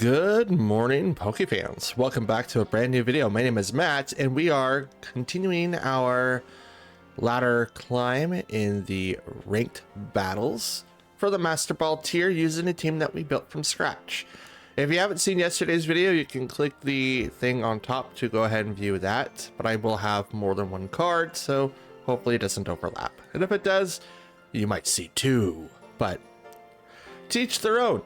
Good morning, Poke fans. Welcome back to a brand new video. My name is Matt, and we are continuing our ladder climb in the ranked battles for the Master Ball tier using a team that we built from scratch. If you haven't seen yesterday's video, you can click the thing on top to go ahead and view that, but I will have more than one card, so hopefully it doesn't overlap. And if it does, you might see two, but to each their own.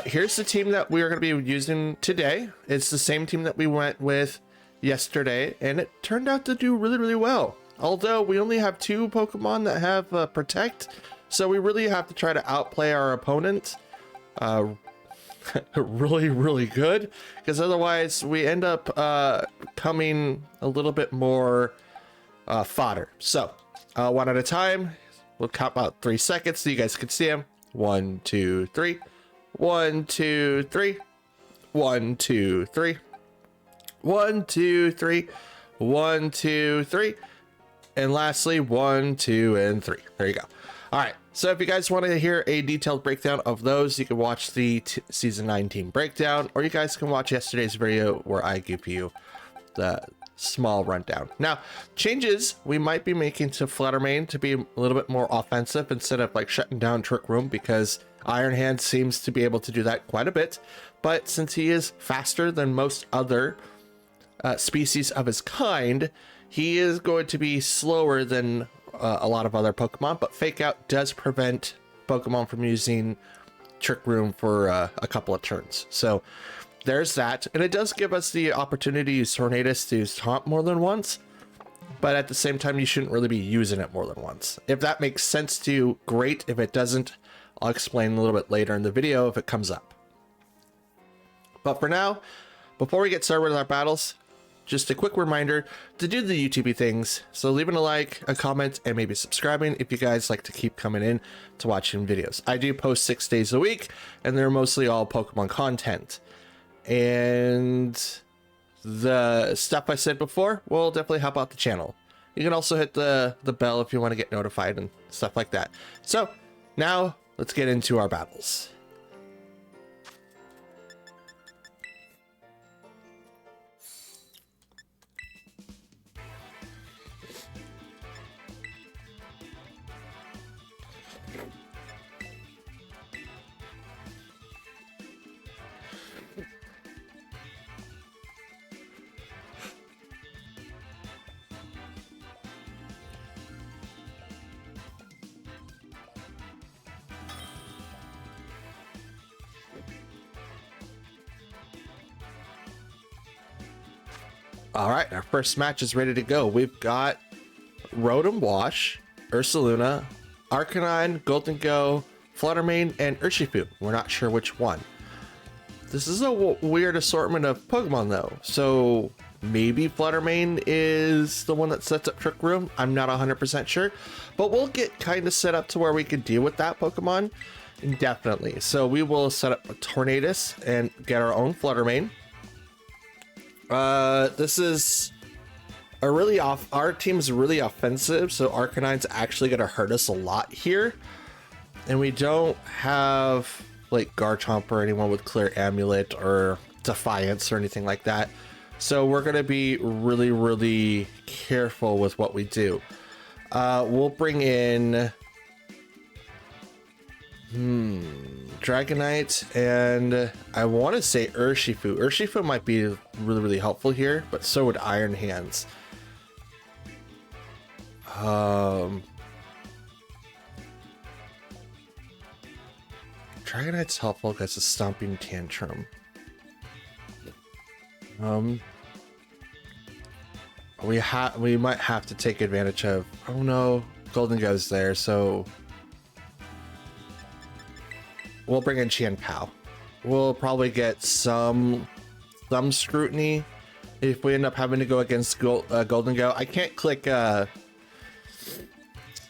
Here's the team that we are going to be using today. It's the same team that we went with yesterday, and it turned out to do really well. Although we only have two Pokemon that have Protect, so we really have to try to outplay our opponent really good, because otherwise we end up coming a little bit more fodder. So one at a time, we'll count about 3 seconds so you guys can see them. 1, 2, 3. 1, 2, 3. 1, 2, 3. 1, 2, 3. 1, 2, 3. And lastly, 1, 2, and 3. There you go. All right. So if you guys want to hear a detailed breakdown of those, you can watch the season 19 breakdown, or you guys can watch yesterday's video where I give you the small rundown. Now, changes we might be making to Fluttermane to be a little bit more offensive instead of like shutting down Trick Room, because Iron Hand seems to be able to do that quite a bit. But since he is faster than most other species of his kind, he is going to be slower than a lot of other Pokemon. But Fake Out does prevent Pokemon from using Trick Room for a couple of turns. So there's that. And it does give us the opportunity to use Tornadus to taunt more than once. But at the same time, you shouldn't really be using it more than once. If that makes sense to you, great. If it doesn't, I'll explain a little bit later in the video if it comes up. But for now, before we get started with our battles, just a quick reminder to do the YouTube things. So leaving a like, a comment, and maybe subscribing if you guys like to keep coming in to watching videos. I do post 6 days a week, and they're mostly all Pokemon content. And the stuff I said before will definitely help out the channel. You can also hit the bell if you want to get notified and stuff like that. So now let's get into our battles. All right, our first match is ready to go. We've got Rotom Wash, Ursaluna, Arcanine, Golden Go, Fluttermane, and Urshifu. We're not sure which one. This is a weird assortment of Pokemon though. So maybe Fluttermane is the one that sets up Trick Room. I'm not 100% sure, but we'll get kind of set up to where we can deal with that Pokemon indefinitely. So we will set up a Tornadus and get our own Fluttermane. This is a really our team's really offensive, so Arcanine's actually going to hurt us a lot here. And we don't have like Garchomp or anyone with Clear Amulet or Defiance or anything like that. So we're going to be really careful with what we do. We'll bring in Dragonite, and I want to say Urshifu. Urshifu might be really helpful here, but so would Iron Hands. Dragonite's helpful because it's Stomping Tantrum. We might have to take advantage of. Oh no, Golden Go's there, so we'll bring in Chien-Pao. We'll probably get some scrutiny if we end up having to go against Golden Go. I can't click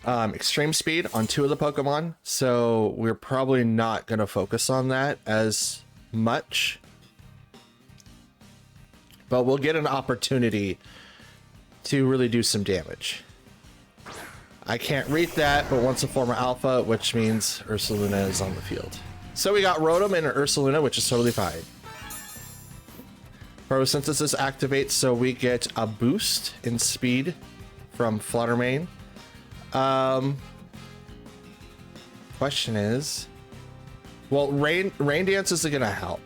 Extreme Speed on 2 of the Pokemon, so we're probably not going to focus on that as much. But we'll get an opportunity to really do some damage. I can't read that, but once a former alpha, which means Ursaluna is on the field. So we got Rotom and Ursaluna, which is totally fine. photosynthesis activates, so we get a boost in speed from Fluttermane. Question is, well, rain dance isn't gonna help.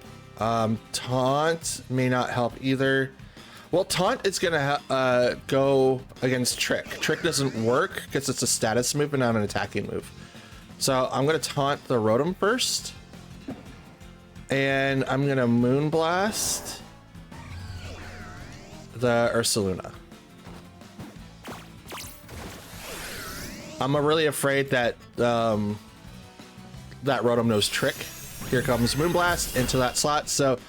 Taunt may not help either. Well, taunt is gonna go against trick. Trick doesn't work because it's a status move and not an attacking move. So I'm gonna taunt the Rotom first, and I'm gonna Moonblast the Ursaluna. I'm really afraid that that Rotom knows trick. Here comes Moonblast into that slot. So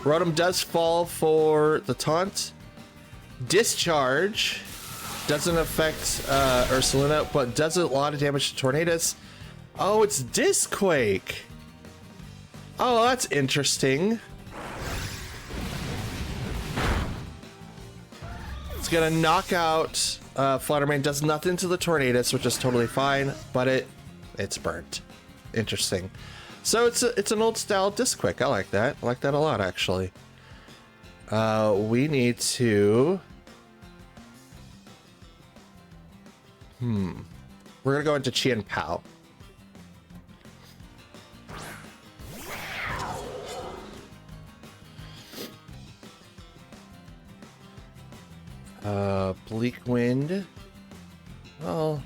Rotom does fall for the taunt. Discharge doesn't affect Ursaluna, but does a lot of damage to Tornadus. Oh, it's Disquake. Oh, that's interesting. It's gonna knock out Fluttermane. Does nothing to the Tornadus, which is totally fine, but it's burnt. Interesting. So it's an old style Disquake. I like that. I like that a lot, actually. We need to. We're gonna go into Chien Pao. Bleak Wind. Well,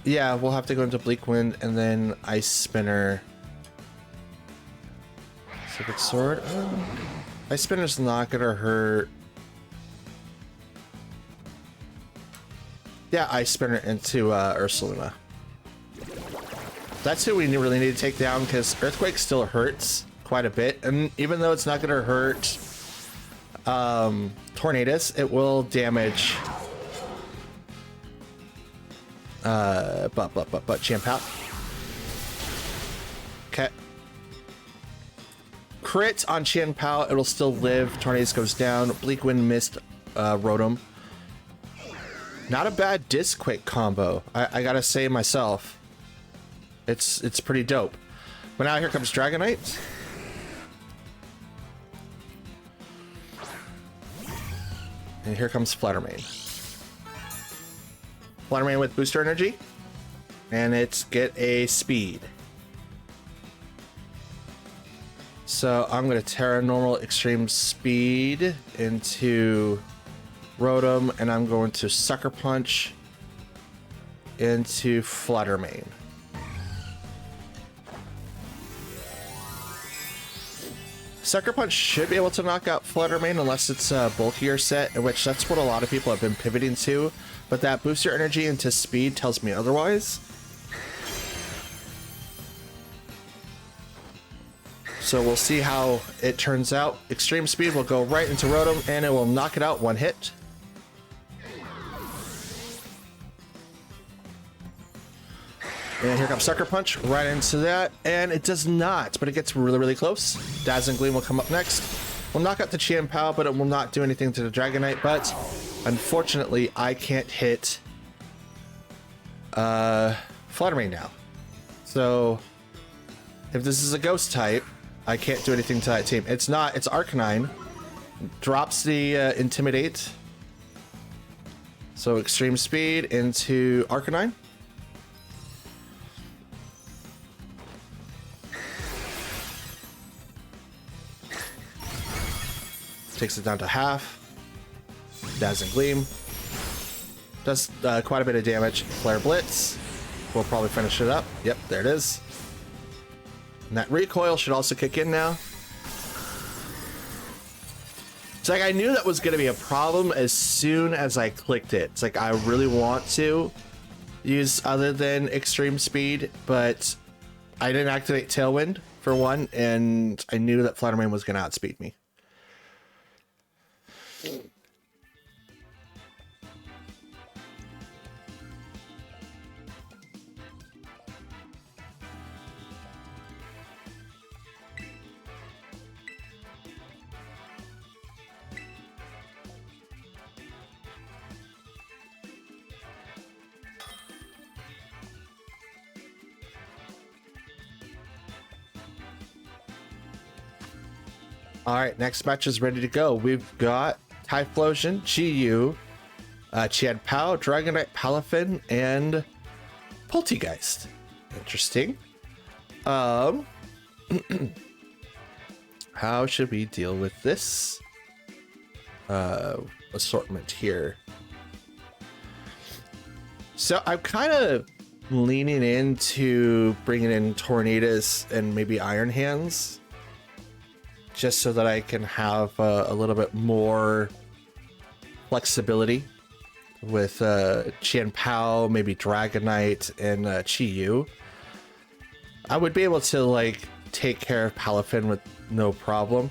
yeah, we'll have to go into Bleak Wind and then Ice Spinner. Secret Sword. Ice Spinner's not gonna hurt. Yeah, Ice Spinner into Ursaluna. That's who we really need to take down, because Earthquake still hurts quite a bit, and even though it's not gonna hurt Tornadus, it will damage Chien Pao. Okay. Crit on Chien Pao, it'll still live. Tornadus goes down. Bleak Wind missed Rotom. Not a bad Disquake combo, I gotta say myself. It's pretty dope. But now here comes Dragonite. And here comes Fluttermane. Fluttermane with booster energy. And it's get a speed. So I'm going to Terra Normal Extreme Speed into Rotom. And I'm going to Sucker Punch into Fluttermane. Sucker Punch should be able to knock out Fluttermane unless it's a bulkier set, in which that's what a lot of people have been pivoting to. But that booster energy into speed tells me otherwise. So we'll see how it turns out. Extreme Speed will go right into Rotom and it will knock it out one hit. And here comes Sucker Punch right into that, and it does not, but it gets really, really close. Dazzling Gleam will come up next. We'll knock out the Chien Pao, but it will not do anything to the Dragonite, but unfortunately, I can't hit Fluttermane now. So, if this is a Ghost type, I can't do anything to that team. It's not, it's Arcanine. Drops the Intimidate. So, Extreme Speed into Arcanine. Takes it down to half. Dazzling Gleam. Does quite a bit of damage. Flare Blitz. We'll probably finish it up. Yep, there it is. And that recoil should also kick in now. It's like I knew that was going to be a problem as soon as I clicked it. It's like I really want to use other than Extreme Speed, but I didn't activate Tailwind for one, and I knew that Fluttermane was going to outspeed me. All right, next match is ready to go. We've got Typhlosion, Chi-Yu, Qianpao, Dragonite, Palafin, and Poltegeist. Interesting. How should we deal with this assortment here? So I'm kind of leaning into bringing in Tornadus and maybe Iron Hands, just so that I can have a little bit more flexibility with Qianpao, maybe Dragonite, and Chi-Yu. I would be able to like take care of Palafin with no problem.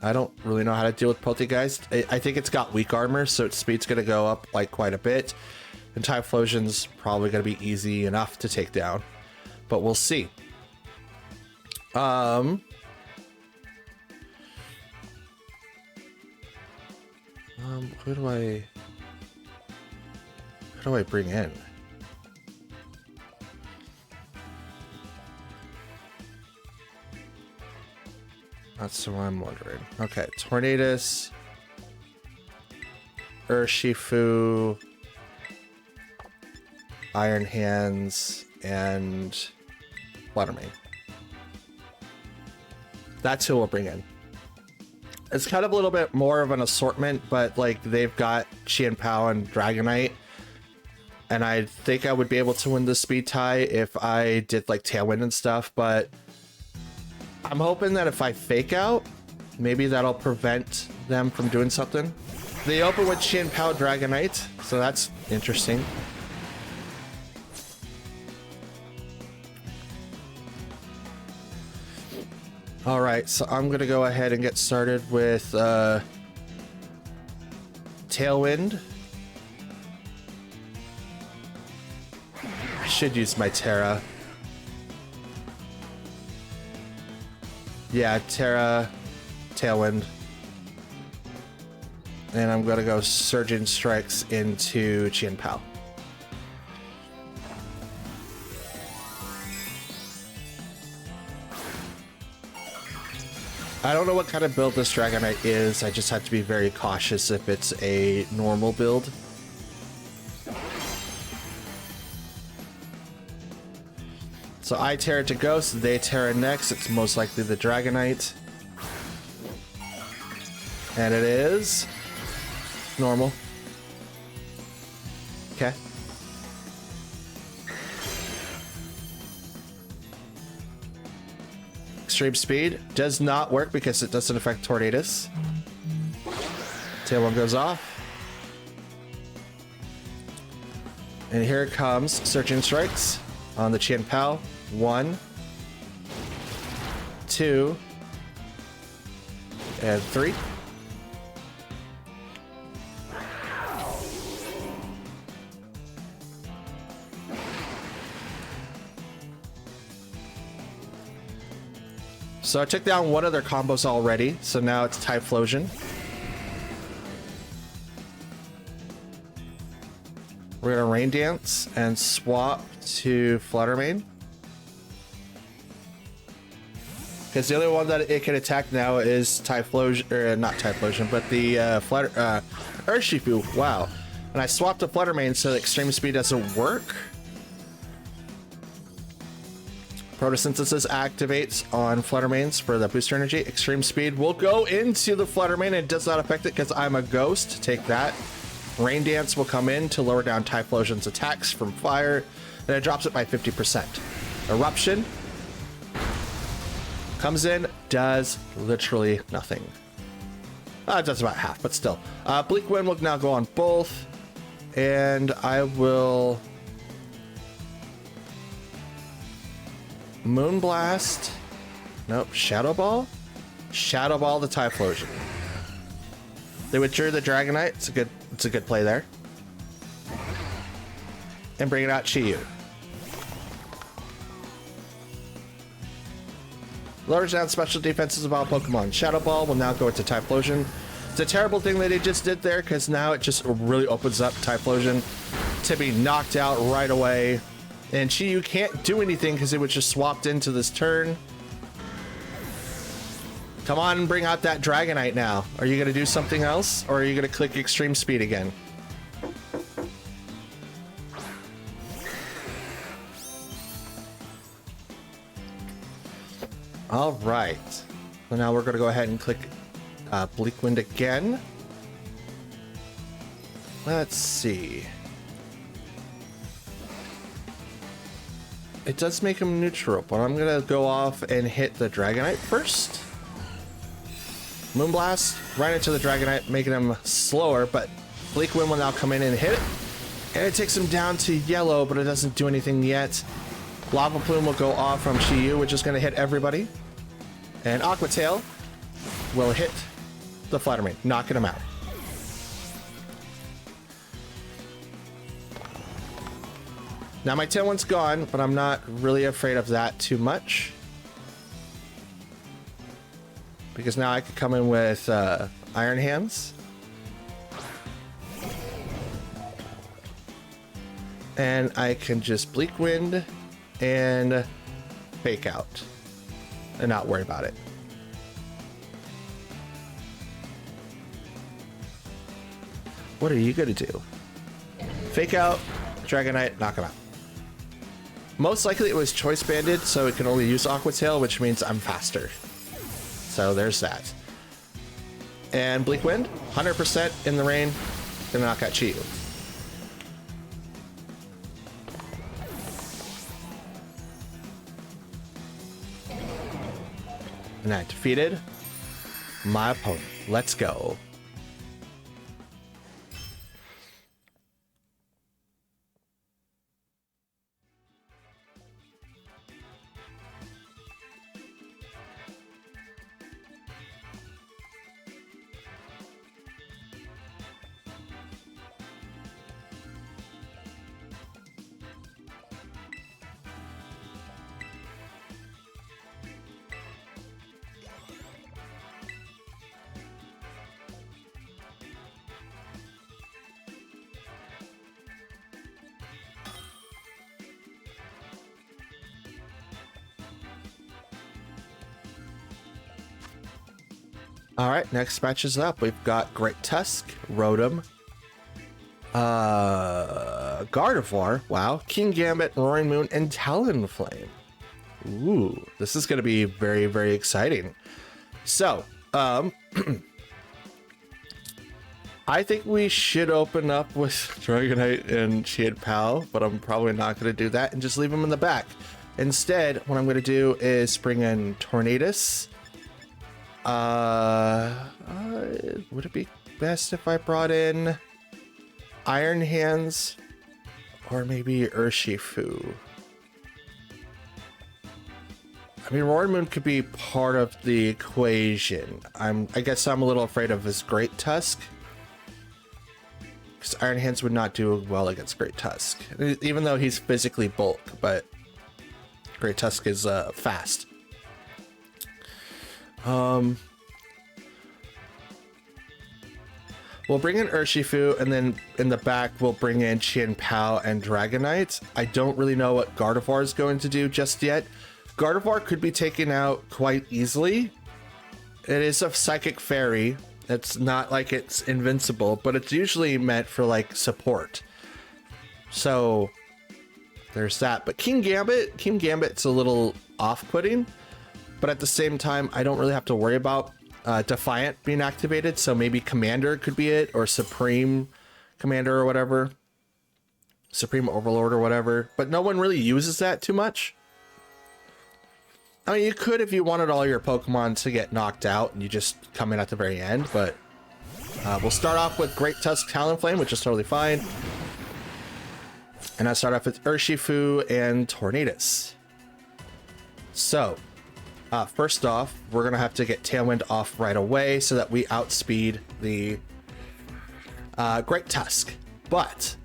I don't really know how to deal with Poltegeist. I think it's got weak armor, so its speed's going to go up like quite a bit. And Typhlosion's probably going to be easy enough to take down, but we'll see. Who do I bring in? That's what I'm wondering. Okay, Tornadus, Urshifu, Iron Hands, and Fluttermane. That's who we'll bring in. It's kind of a little bit more of an assortment, but like they've got Qianpao and Dragonite, and I think I would be able to win the speed tie if I did like Tailwind and stuff, but I'm hoping that if I fake out, maybe that'll prevent them from doing something. They open with Qianpao Dragonite, so that's interesting. All right, so I'm gonna go ahead and get started with Tailwind. I should use my Terra. Yeah, Terra, Tailwind. And I'm gonna go Surging Strikes into Qianpao. I don't know what kind of build this Dragonite is. I just have to be very cautious if it's a normal build. So I Terra to Ghost, they Terra next. It's most likely the Dragonite. And it is normal. Okay. Extreme Speed does not work because it doesn't affect Tornadus. Tail one goes off. And here comes Surging Strikes on the Qianpao. 1, 2, and 3. So I took down one of their combos already, so now it's Typhlosion. We're gonna Rain Dance and swap to Fluttermane, because the only one that it can attack now is Typhlosion, or not Typhlosion, but the Urshifu. Wow. And I swapped to Fluttermane so the Extreme Speed doesn't work. Photosynthesis activates on Fluttermanes for the booster energy. Extreme Speed will go into the Fluttermane. It does not affect it because I'm a ghost. Take that. Rain Dance will come in to lower down Typhlosion's attacks from fire, and it drops it by 50%. Eruption comes in, does literally nothing. It does about half, but still. Bleak Wind will now go on both, and I will Moonblast. Nope, Shadow Ball. Shadow Ball the Typhlosion. They withdrew the Dragonite. It's a good play there. And bring it out Chi-Yu. Lowers down special defenses of all Pokemon. Shadow Ball will now go into Typhlosion. It's a terrible thing that it just did there, because now it just really opens up Typhlosion to be knocked out right away. And Chi-Yu can't do anything because it was just swapped into this turn. Come on and bring out that Dragonite now. Are you going to do something else? Or are you going to click extreme speed again? All right. So now we're going to go ahead and click Bleak Wind again. Let's see. It does make him neutral, but I'm going to go off and hit the Dragonite first. Moonblast right into the Dragonite, making him slower, but Bleak Wind will now come in and hit it. And it takes him down to yellow, but it doesn't do anything yet. Lava Plume will go off from Chi-Yu, which is going to hit everybody. And Aqua Tail will hit the Fluttermane, knocking him out. Now my Tailwind's gone, but I'm not really afraid of that too much. Because now I could come in with Iron Hands. And I can just Bleak Wind and Fake Out. And not worry about it. What are you going to do? Fake Out, Dragonite, knock him out. Most likely it was Choice Banded, so it can only use Aqua Tail, which means I'm faster. So there's that. And Bleak Wind, 100% in the rain, gonna knock out Chi-Yu. And I defeated my opponent. Let's go. All right, next match is up. We've got Great Tusk, Rotom, Gardevoir, wow, King Gambit, Roaring Moon, and Talonflame. Ooh, this is going to be very, very exciting. So, I think we should open up with Dragonite and Chi-Yu, but I'm probably not going to do that and just leave him in the back. Instead, what I'm going to do is bring in Tornadus. Would it be best if I brought in Iron Hands or maybe Urshifu? I mean, Roaring Moon could be part of the equation. I guess I'm a little afraid of his Great Tusk, because Iron Hands would not do well against Great Tusk, even though he's physically bulk, but Great Tusk is fast. We'll bring in Urshifu, and then in the back we'll bring in Chi-Yu and Dragonite. I don't really know what Gardevoir is going to do just yet. Gardevoir could be taken out quite easily. It is a Psychic Fairy. It's not like it's invincible, but it's usually meant for like support. So there's that. But King Gambit's a little off-putting, but at the same time, I don't really have to worry about Defiant being activated, so maybe Commander could be it, or Supreme Commander or whatever, Supreme Overlord or whatever, but no one really uses that too much. I mean, you could if you wanted all your Pokemon to get knocked out and you just come in at the very end, but we'll start off with Great Tusk Talonflame, which is totally fine, and I start off with Urshifu and Tornadus. So first off, we're gonna have to get Tailwind off right away so that we outspeed the Great Tusk. But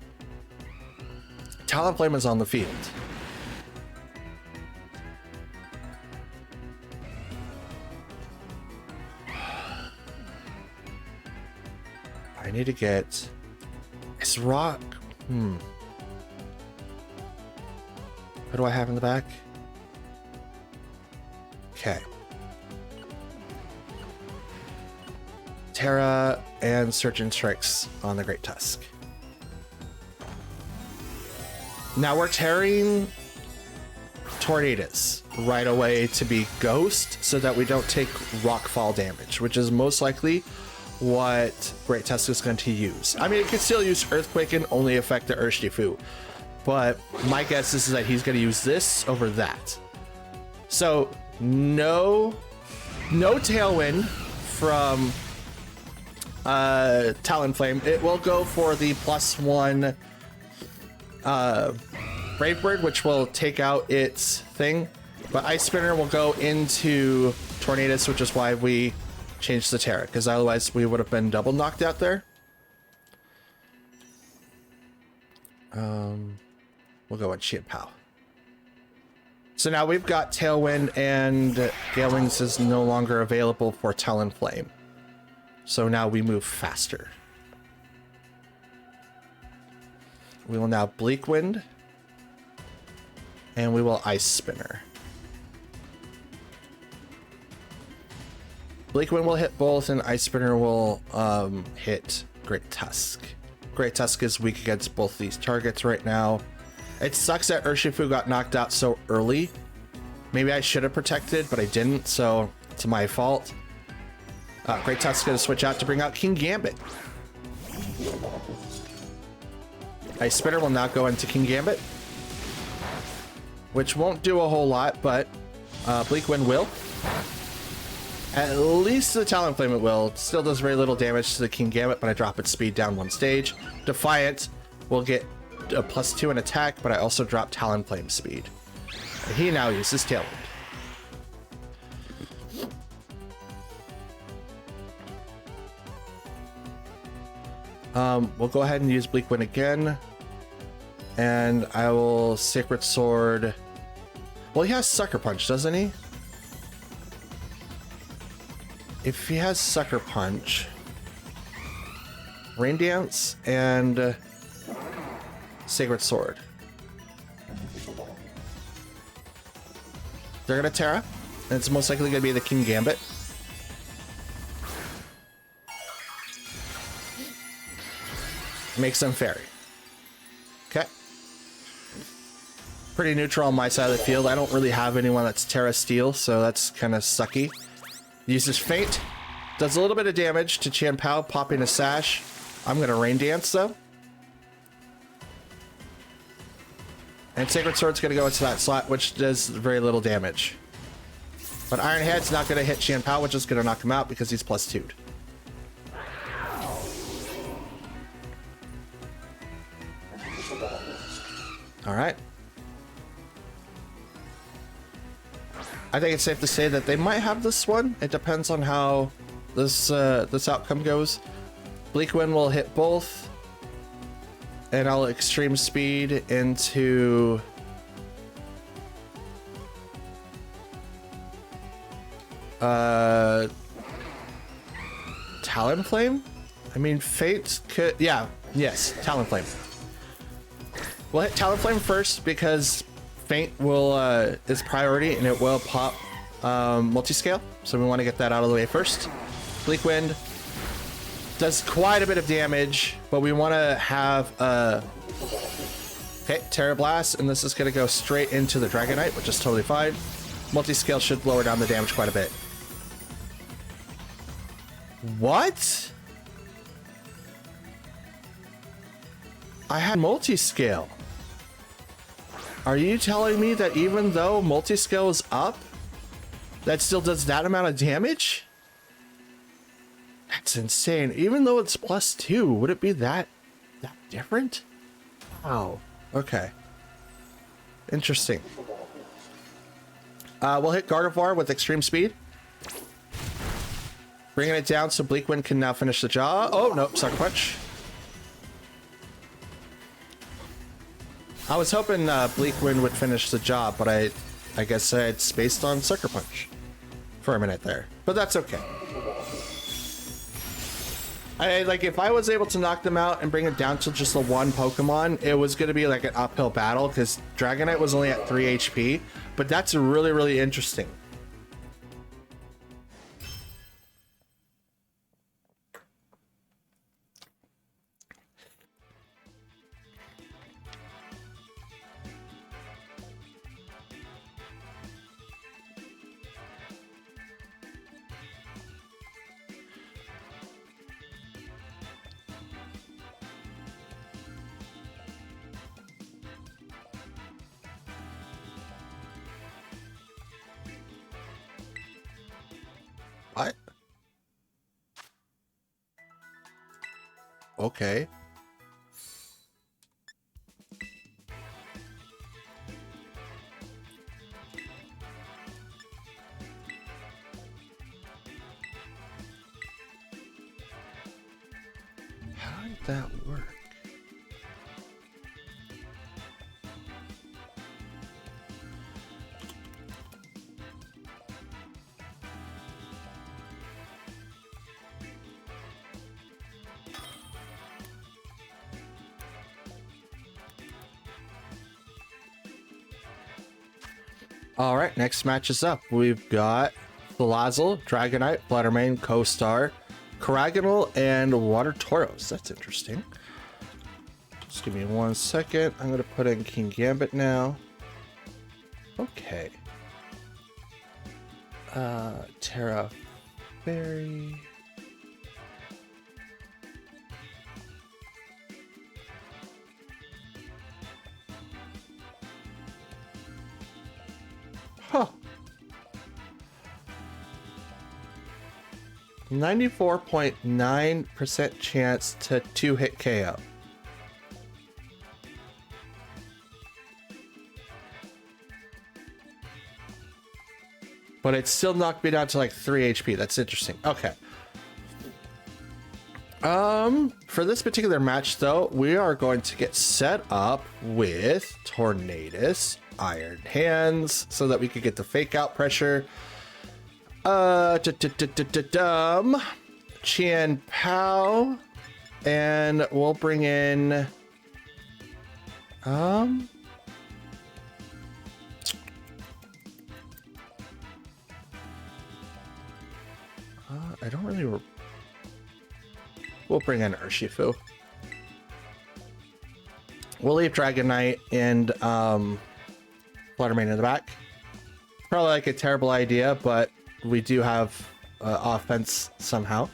Talonflame is on the field. I need to get... Is Rock... What do I have in the back? Okay. Terra and Surgeon Strikes on the Great Tusk. Now we're tearing Tornadus right away to be Ghost so that we don't take Rockfall damage, which is most likely what Great Tusk is going to use. I mean, it could still use Earthquake and only affect the Urshifu, but my guess is that he's going to use this over that. So no Tailwind from Talonflame. It will go for the +1 Brave Bird, which will take out its thing, but Ice Spinner will go into Tornadus, which is why we changed the Terra, because otherwise we would have been double knocked out there. We'll go with Chien-Pao. So now we've got Tailwind, and Gale Wings is no longer available for Talonflame. So now we move faster. We will now Bleak Wind, and we will Ice Spinner. Bleak Wind will hit both, and Ice Spinner will hit Great Tusk. Great Tusk is weak against both these targets right now. It sucks that Urshifu got knocked out so early. Maybe I should have protected, but I didn't, so it's my fault. Great Tusk is going to switch out to bring out King Gambit. Ice Spinner will now go into King Gambit, which won't do a whole lot, but Bleak Wind will. At least the Talonflame it will. It still does very little damage to the King Gambit, but I drop its speed down 1 stage. Defiant will get a +2 in attack, but I also drop Talonflame speed. And he now uses Tailwind. We'll go ahead and use Bleak Wind again. And I will Sacred Sword. Well, he has Sucker Punch, doesn't he? If he has Sucker Punch, Rain Dance and Sacred Sword. They're gonna Terra, and it's most likely gonna be the King Gambit. Makes them Fairy. Okay. Pretty neutral on my side of the field. I don't really have anyone that's Terra Steel, so that's kind of sucky. Uses Feint. Does a little bit of damage to Chien-Pao, popping a Sash. I'm going to Rain Dance, though. And Sacred Sword's going to go into that slot, which does very little damage. But Iron Head's not going to hit Chien-Pao, which is going to knock him out because he's +2'd. Alright. I think it's safe to say that they might have this one. It depends on how this outcome goes. Bleak Wind will hit both. And I'll Extreme Speed into Talonflame? I mean, Fate could... Yeah, yes, Talonflame. We'll hit Talonflame first because Feint will is priority and it will pop multiscale. So we want to get that out of the way first. Bleak Wind does quite a bit of damage, but we want to have okay, Terra Blast, and this is going to go straight into the Dragonite, which is totally fine. Multiscale should lower down the damage quite a bit. What? I had multiscale. Are you telling me that even though multiscale is up, that still does that amount of damage? That's insane. Even though it's +2, would it be that different? Wow. Okay. Interesting. We'll hit Gardevoir with Extreme Speed. Bringing it down so Bleak Wind can now finish the job. Oh, nope. Sucker Punch. I was hoping Bleak Wind would finish the job, but I guess I had spaced on Sucker Punch for a minute there. But that's okay. Like, if I was able to knock them out and bring it down to just the one Pokemon, it was going to be like an uphill battle because Dragonite was only at 3 HP. But that's really, really interesting. okay. How did that work? All right, next match is up. We've got Salazzle, Dragonite, Fluttermane, Co-Star, Caragonal, and Water Tauros. That's interesting. Just give me 1 second. I'm going to put in King Gambit now. Okay. Terra Fairy. Huh. 94.9% chance to 2-hit KO. But it still knocked me down to like 3 HP. That's interesting. Okay. For this particular match though, we are going to get set up with Tornadus, Iron Hands, so that we could get the fake out pressure. Qian Pao, and we'll bring in I don't really. We'll bring in Urshifu. We'll leave Dragonite and Fluttermane in the back. Probably like a terrible idea, but we do have offense somehow.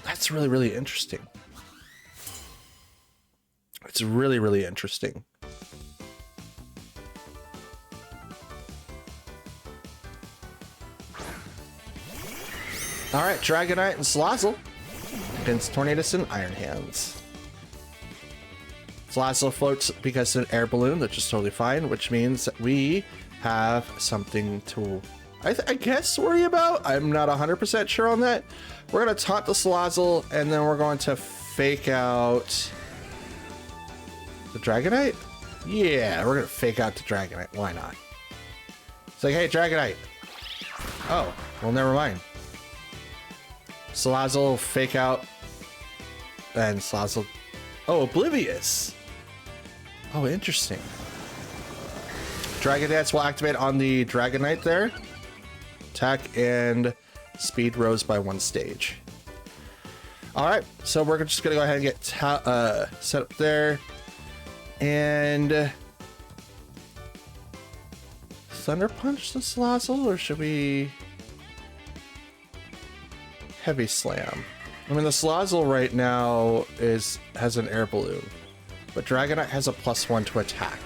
That's really, really interesting. It's really, really interesting. All right, Dragonite and Salazzle against Tornadus and Iron Hands. Salazzle floats because of an air balloon, which is totally fine, which means that we have something to, I guess, worry about. I'm not 100% sure on that. We're going to taunt the Salazzle, and then we're going to fake out the Dragonite? Yeah, we're going to fake out the Dragonite. Why not? It's like, hey, Dragonite. Oh, well, never mind. Salazzle, fake out, and Salazzle. Oh, Oblivious. Oh, interesting. Dragon Dance will activate on the Dragonite there. Attack and speed rose by 1 stage. All right, so we're just gonna go ahead and get set up there, and Thunder Punch the Salazzle, or should we Heavy Slam? I mean, the Salazzle right now has an air balloon, but Dragonite has a +1 to attack.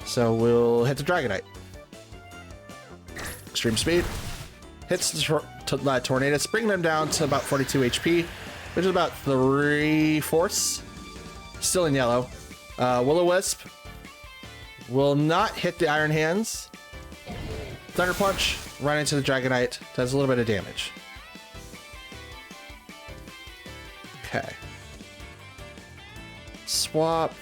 So we'll hit the Dragonite. Extreme Speed. Hits the Tornadus, bringing them down to about 42 HP, which is about 3/4. Still in yellow. Will-O-Wisp will not hit the Iron Hands. Thunder Punch right into the Dragonite. Does a little bit of damage. Okay. Swap.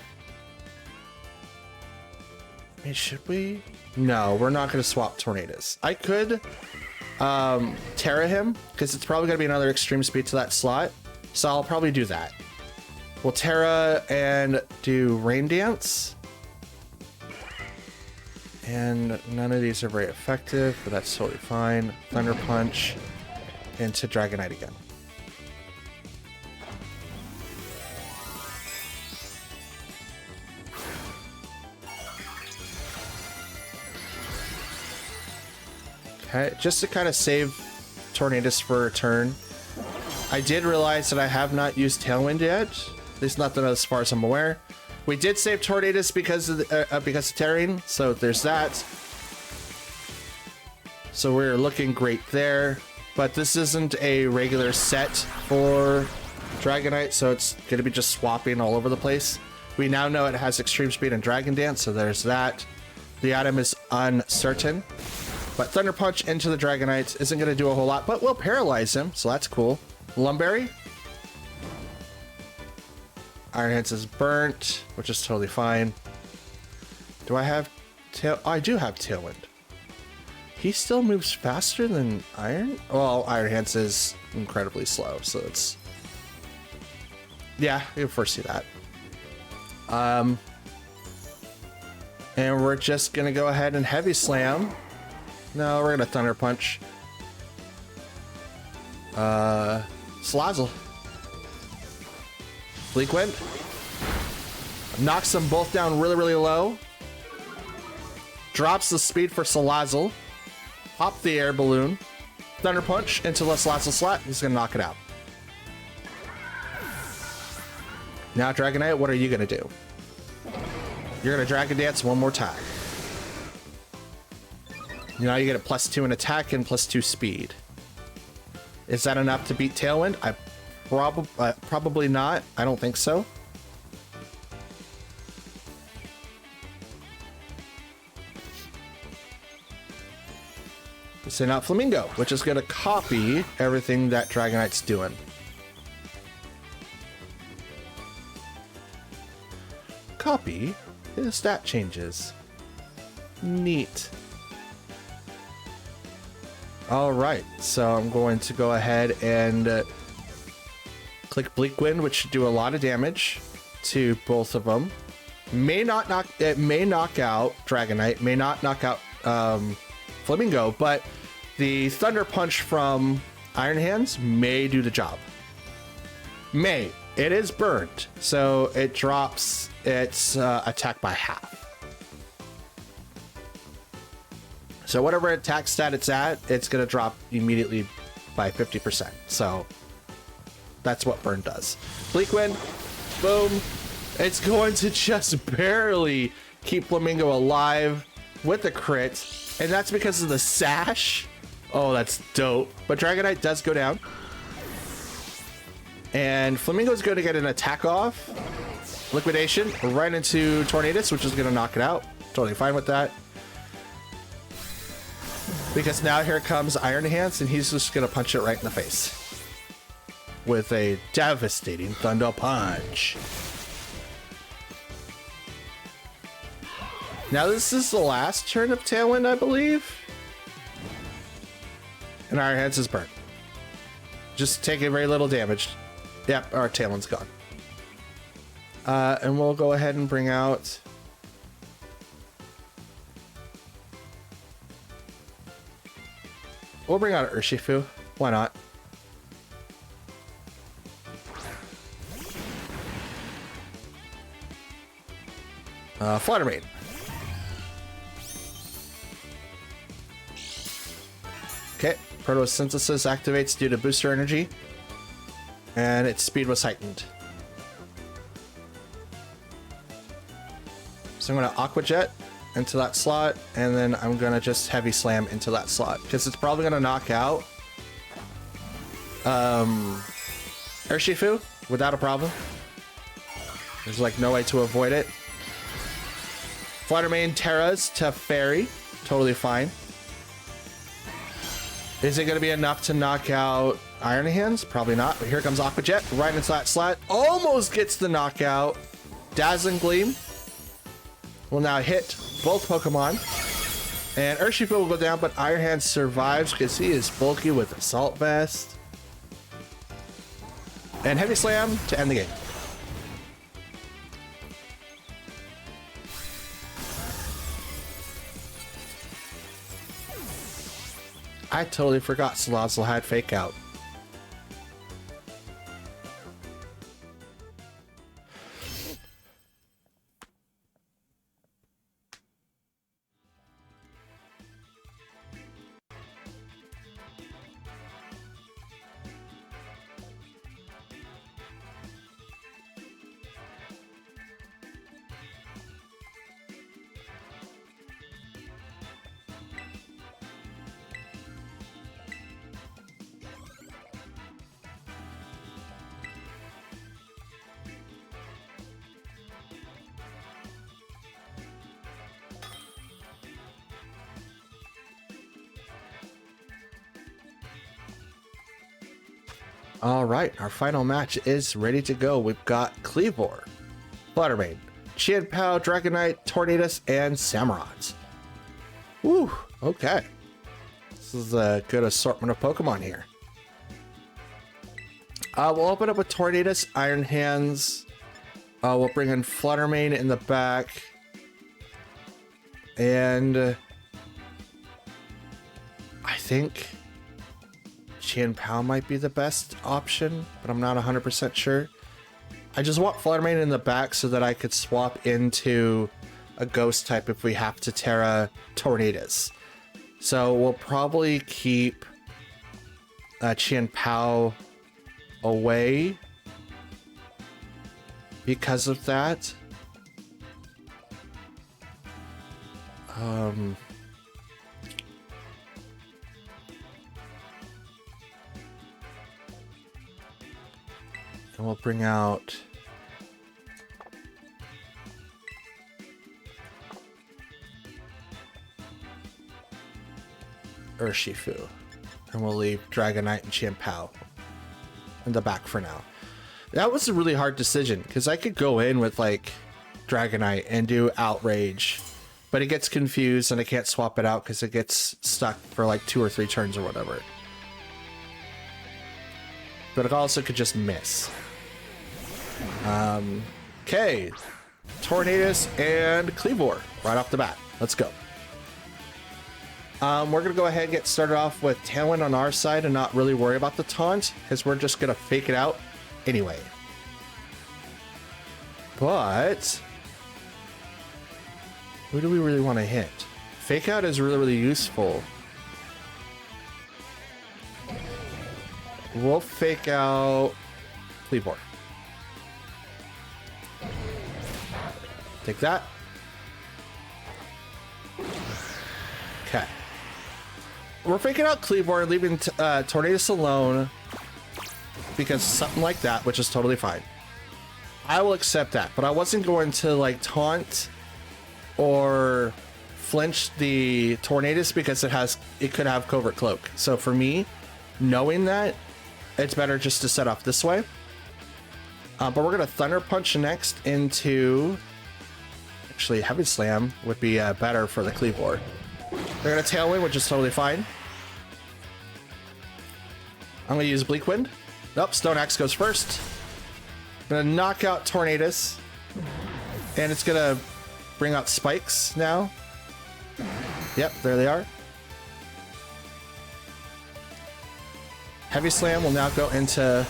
I mean, should we? No, we're not going to swap Tornadus. I could Terra him, because it's probably going to be another extreme speed to that slot. So I'll probably do that. We'll Terra and do Rain Dance. And none of these are very effective, but that's totally fine. Thunder Punch into Dragonite again. Okay, just to kind of save Tornadus for a turn. I did realize that I have not used Tailwind yet. At least not as far as I'm aware. We did save Tornadus because of Terrain, so there's that. So we're looking great there. But this isn't a regular set for Dragonite, so it's going to be just swapping all over the place. We now know it has Extreme Speed and Dragon Dance, so there's that. The item is uncertain, but Thunder Punch into the Dragonite isn't going to do a whole lot, but will paralyze him, so that's cool. Lumberry. Iron Hands is burnt, which is totally fine. Do I have tail? Oh, I do have Tailwind. He still moves faster than Iron? Well, Iron Hands is incredibly slow, so it's... Yeah, you'll foresee that. And we're just gonna go ahead and Heavy Slam. No, we're gonna Thunder Punch. Salazzle. Bleak Wind. Knocks them both down really, really low. Drops the speed for Salazzle. Pop the air balloon. Thunder Punch into the Salazzle slot. He's gonna knock it out. Now, Dragonite, what are you gonna do? You're gonna Dragon Dance one more time. Now you get a +2 in attack and +2 speed. Is that enough to beat Tailwind? Probably not. I don't think so. Send out Flamingo, which is going to copy everything that Dragonite's doing. Copy his stat changes. Neat. All right, so I'm going to go ahead and click Bleak Wind, which should do a lot of damage to both of them. It may knock out Dragonite, may not knock out Flamingo, but the Thunder Punch from Iron Hands may do the job. May. It is burnt, so it drops its attack by half. So whatever attack stat it's at, it's going to drop immediately by 50%. So that's what burn does. Bleak Wind, boom. It's going to just barely keep Flamingo alive with the crit, and that's because of the sash. Oh, that's dope. But Dragonite does go down. And Flamingo is going to get an attack off. Liquidation right into Tornadus, which is going to knock it out. Totally fine with that. Because now here comes Iron Hands, and he's just going to punch it right in the face. With a devastating Thunder Punch. Now this is the last turn of Tailwind, I believe. And Iron Hands is burnt. Just taking very little damage. Yep, our Tailwind's gone. And we'll go ahead and bring out... We'll bring out Urshifu. Why not? Flutter Mane. Okay, Photosynthesis activates due to booster energy, and its speed was heightened. So I'm going to Aqua Jet into that slot, and then I'm going to just Heavy Slam into that slot, because it's probably going to knock out Urshifu without a problem. There's like no way to avoid it. Flutter Mane Terras to Fairy, totally fine. Is it going to be enough to knock out Iron Hands? Probably not, but here comes Aqua Jet right into that slot. Almost gets the knockout. Dazzling Gleam will now hit both Pokemon. And Urshifu will go down, but Iron Hands survives because he is bulky with Assault Vest. And Heavy Slam to end the game. I totally forgot Salazzle had Fake Out. All right, our final match is ready to go. We've got Kleavor, Fluttermane, Chien-Pao, Dragonite, Tornadus, and Samurott. Woo, okay. This is a good assortment of Pokemon here. We'll open up with Tornadus, Iron Hands. We'll bring in Fluttermane in the back. And I think Chien-Pao might be the best option, but I'm not 100% sure. I just want Fluttermane in the back so that I could swap into a ghost type if we have to Terra Tornadus. So we'll probably keep Chien-Pao away because of that. And we'll bring out Urshifu, and we'll leave Dragonite and Chien-Pao in the back for now. That was a really hard decision because I could go in with like Dragonite and do Outrage, but it gets confused and I can't swap it out because it gets stuck for like 2 or 3 turns or whatever. But it also could just miss. Okay, Tornadus and Kleavor right off the bat. Let's go. We're gonna go ahead and get started off with Tailwind on our side and not really worry about the taunt because we're just gonna fake it out anyway. But who do we really want to hit? Fake out is really, really useful. We'll fake out Kleavor. Take that. Okay. We're faking out Kleavor and leaving Tornadus alone because something like that, which is totally fine. I will accept that, but I wasn't going to like taunt or flinch the Tornadus because it could have Covert Cloak. So for me, knowing that, it's better just to set off this way. But we're gonna Thunder Punch next into. Actually, Heavy Slam would be better for the Kleavor. They're gonna Tailwind, which is totally fine. I'm gonna use Bleak Wind. Nope, Stone Axe goes first. I'm gonna knock out Tornadus. And it's gonna bring out Spikes now. Yep, there they are. Heavy Slam will now go into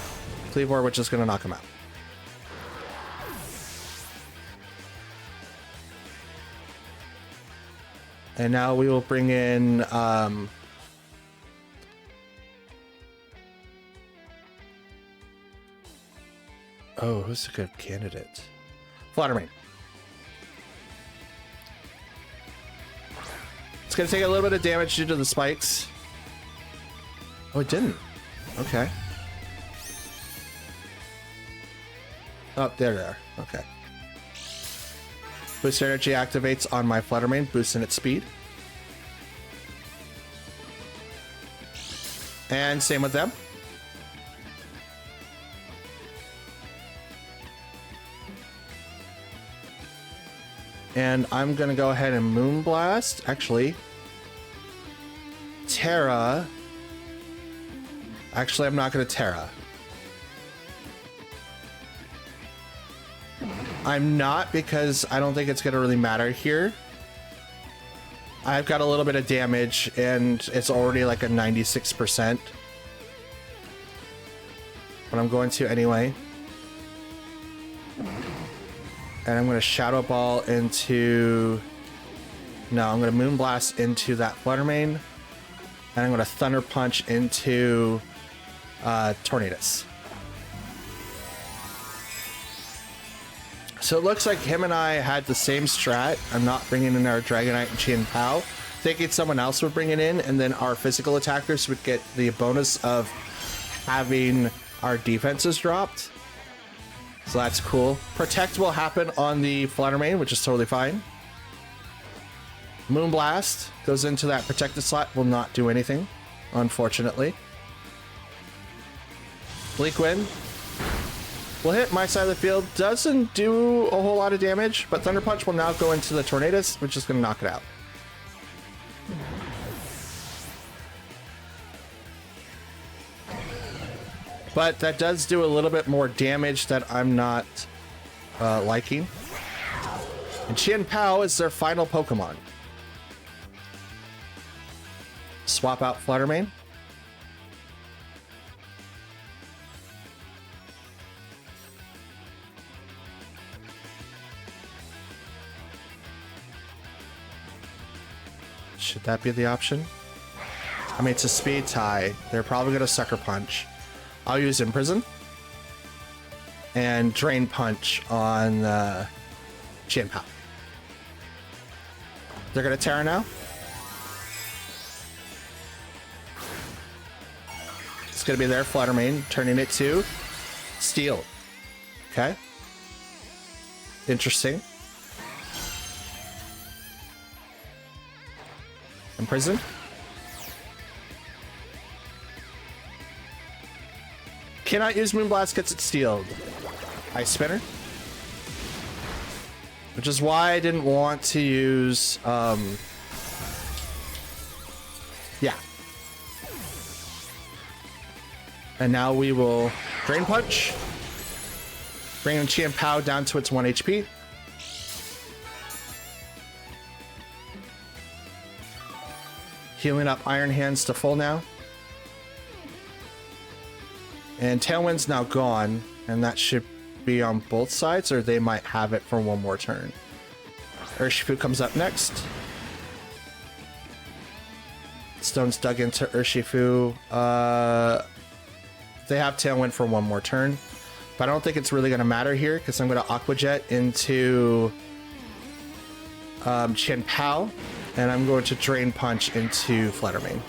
Kleavor, which is gonna knock him out. And now we will bring in oh, who's a good candidate? Fluttermane. It's gonna take a little bit of damage due to the spikes. Oh, it didn't. Okay. Oh, there they are. Okay. Boost Energy activates on my Fluttermane, boosting its speed. And same with them. And I'm going to go ahead and Moonblast. Actually, Terra. Actually, I'm not going to Terra. I'm not, because I don't think it's going to really matter here. I've got a little bit of damage and it's already like a 96%. But I'm going to anyway. And I'm going to Shadow Ball into... No, I'm going to Moonblast into that Fluttermane. And I'm going to Thunder Punch into Tornadus. So it looks like him and I had the same strat. I'm not bringing in our Dragonite and Chien-Pao, thinking someone else would bring it in, and then our physical attackers would get the bonus of having our defenses dropped. So that's cool. Protect will happen on the Fluttermane, which is totally fine. Moonblast goes into that protected slot, will not do anything, unfortunately. Bleak Wind will hit my side of the field. Doesn't do a whole lot of damage, but Thunder Punch will now go into the Tornadus, which is going to knock it out. But that does do a little bit more damage that I'm not liking. And Chien Pao is their final Pokemon. Swap out Flutter Mane. Should that be the option? I mean, it's a speed tie. They're probably going to Sucker Punch. I'll use Imprison. And Drain Punch on Chien Pao. They're going to Terra now. It's going to be their Flutter Mane, turning it to Steel. Okay. Interesting. Imprison. Cannot use Moonblast, gets it steeled. Ice Spinner. Which is why I didn't want to use, yeah. And now we will Drain Punch. Bring Chien Pao down to its 1 HP. Healing up Iron Hands to full now. And Tailwind's now gone, and that should be on both sides, or they might have it for one more turn. Urshifu comes up next. Stone's dug into Urshifu. They have Tailwind for one more turn, but I don't think it's really going to matter here because I'm going to Aqua Jet into Chien Pao, and I'm going to Drain Punch into Flutter Mane.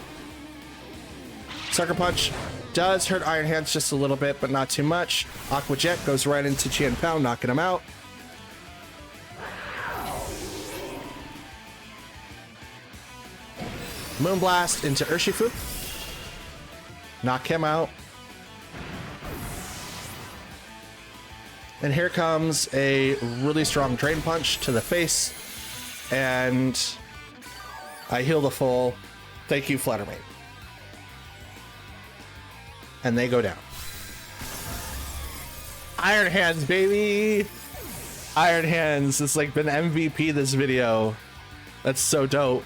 Sucker Punch does hurt Iron Hands just a little bit, but not too much. Aqua Jet goes right into Chien Pao, knocking him out. Moonblast into Urshifu. Knock him out. And here comes a really strong Drain Punch to the face. And I heal the full. Thank you, Flutter Mane. And they go down. Iron Hands, baby! Iron Hands has like been MVP this video. That's so dope.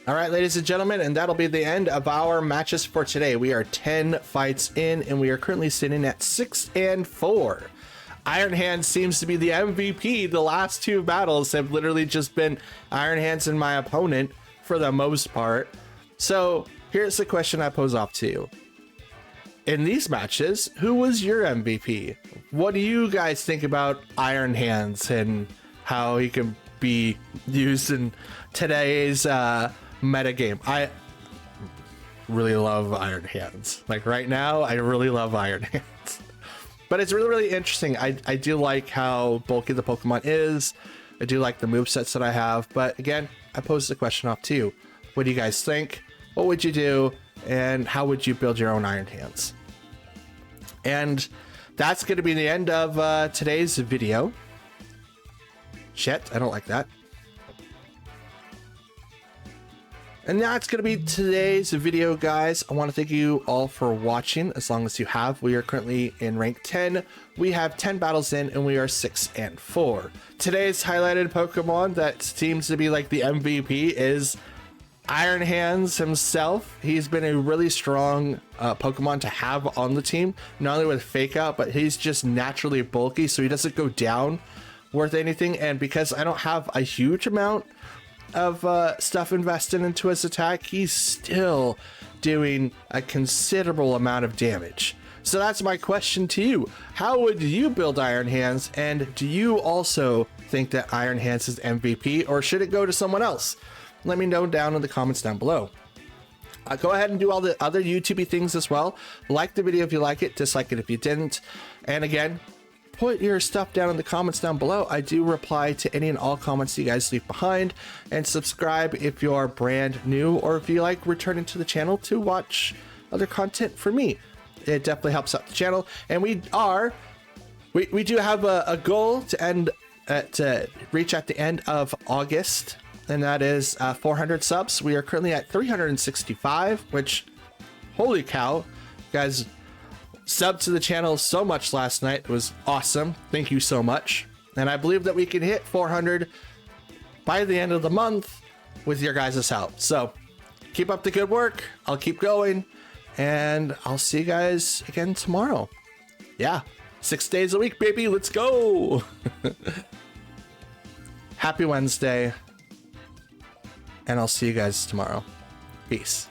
All right, ladies and gentlemen, and that'll be the end of our matches for today. We are 10 fights in, and we are currently sitting at 6-4. Iron Hands seems to be the MVP. The last two battles have literally just been Iron Hands and my opponent for the most part. So here's the question I pose off to you. In these matches, who was your MVP? What do you guys think about Iron Hands and how he can be used in today's meta game? I really love Iron Hands. Like right now, I really love Iron Hands. But it's really, really interesting. I do like how bulky the Pokemon is. I do like the movesets that I have. But again, I pose the question off to you. What do you guys think? What would you do? And how would you build your own Iron Hands? And that's going to be the end of today's video. Shit, I don't like that. And that's going to be today's video, guys. I want to thank you all for watching, as long as you have. We are currently in rank 10. We have 10 battles in, and we are 6-4. Today's highlighted Pokemon that seems to be like the MVP is Iron Hands himself. He's been a really strong Pokemon to have on the team, not only with Fake Out, but he's just naturally bulky, so he doesn't go down worth anything. And because I don't have a huge amount of stuff invested into his attack, he's still doing a considerable amount of damage. So that's my question to you. How would you build Iron Hands? And do you also think that Iron Hands is MVP, or should it go to someone else? Let me know down in the comments down below. Go ahead and do all the other YouTubey things as well. Like the video if you like it, dislike it if you didn't. And again, put your stuff down in the comments down below. I do reply to any and all comments you guys leave behind. And subscribe if you're brand new, or if you like returning to the channel to watch other content from me. It definitely helps out the channel. And we do have a goal to reach at the end of August, and that is 400 subs. We are currently at 365, which, holy cow, guys, subbed to the channel so much last night. It was awesome. Thank you so much. And I believe that we can hit 400 by the end of the month with your guys' help. So keep up the good work. I'll keep going, and I'll see you guys again tomorrow. Yeah, 6 days a week, baby. Let's go. Happy Wednesday, and I'll see you guys tomorrow. Peace.